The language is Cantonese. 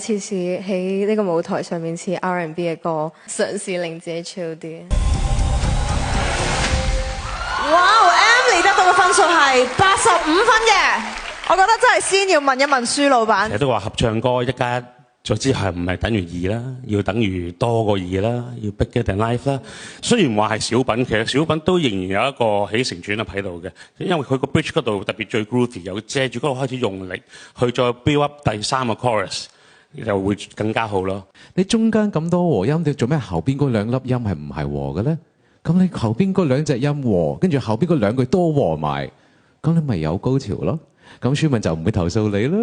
次試喺呢個舞台上面似 R&B 嘅歌，嘗試令自己 chill 啲。哇 ，Emily 得到嘅分數係85分嘅，我覺得真係先要問一問舒老闆。成日都話合唱歌一加一再之後唔係等於2啦，要等於多過2啦，要 bigger than life 啦。雖然話係小品，其實小品都仍然有一個起承轉合喺度嘅，因為佢個 bridge 嗰度特別最 groovy，由借住嗰度開始用力，去再 build up 第3個 chorus，就會更加好咯。你中間咁多和音，你做咩後邊嗰2粒音係唔係和嘅咧？咁你後邊嗰2隻音和，跟住後邊嗰2句都和埋，咁你咪有高潮咯。咁舒文就唔會投訴你啦。